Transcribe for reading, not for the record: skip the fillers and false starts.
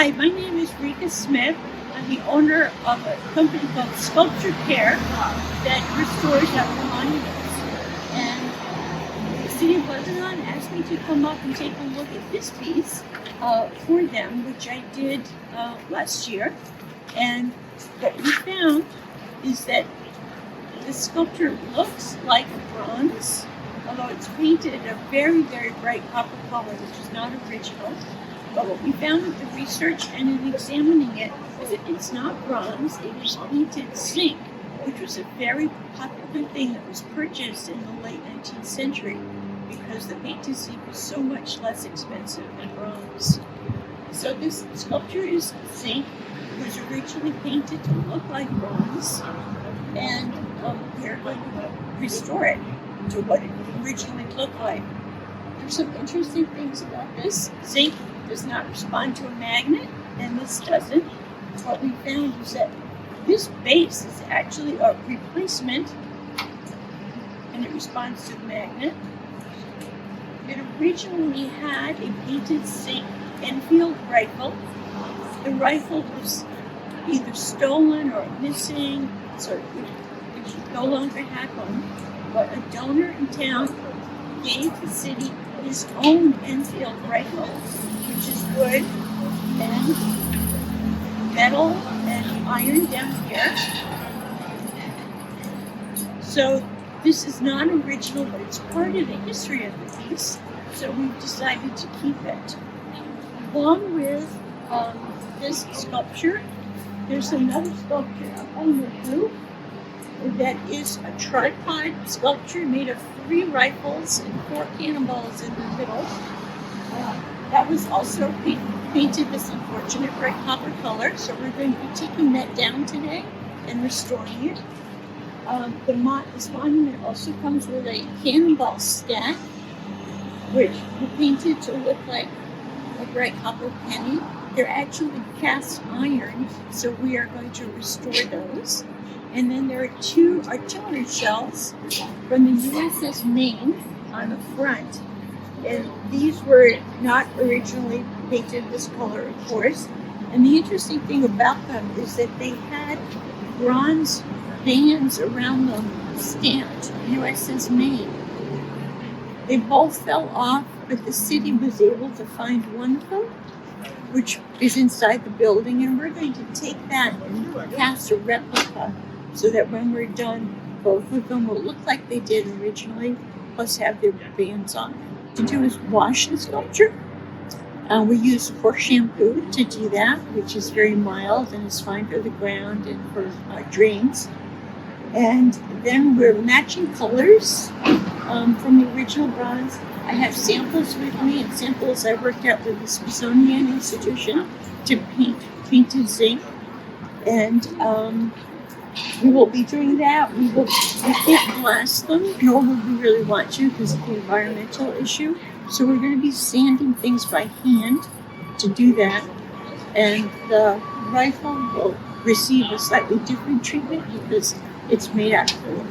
Hi, my name is Rika Smith. I'm the owner of a company called Sculpture Care that restores our monuments. And the city of Lebanon asked me to come up and take a look at this piece for them, which I did last year. And what we found is that the sculpture looks like bronze, although it's painted a very, very bright copper color, which is not original. But what we found with the research and in examining it is that it's not bronze, it is painted zinc, which was a very popular thing that was purchased in the late 19th century because the painted zinc was so much less expensive than bronze. So this sculpture is zinc. It was originally painted to look like bronze, and we're going to restore it to what it originally looked like. There's some interesting things about this. Zinc does not respond to a magnet, and this doesn't. What we found is that this base is actually a replacement, and it responds to the magnet. It originally had a painted zinc Enfield rifle. The rifle was either stolen or missing, so it no longer had one. But a donor in town gave the city his own Enfield rifle, which is wood and metal and iron down here. So this is not original, but it's part of the history of the piece, so we've decided to keep it. Along with this sculpture, there's another sculpture up on the roof that is a tripod sculpture made of 3 rifles and 4 cannonballs in the middle. That was also painted this unfortunate bright copper color, so we're going to be taking that down today and restoring it. This monument also comes with a cannonball stack, which we painted to look like a bright copper penny. They're actually cast iron, so we are going to restore those. And then there are 2 artillery shells from the USS Maine on the front. And these were not originally painted this color, of course. And the interesting thing about them is that they had bronze bands around them stamped USS Maine. They both fell off, but the city was able to find one of them, which is inside the building. And we're going to take that and cast a replica so that when we're done, both of them will look like they did originally, plus have their bands on. To do is wash the sculpture. We use horse shampoo to do that, which is very mild and is fine for the ground and for drains. And then we're matching colors from the original bronze. I have samples with me and samples I worked out with the Smithsonian Institution to paint painted zinc. And we will be doing that. We can't blast them, nor would we really want to because of the environmental issue. So we're going to be sanding things by hand to do that. And the rifle will receive a slightly different treatment because it's made out of wood.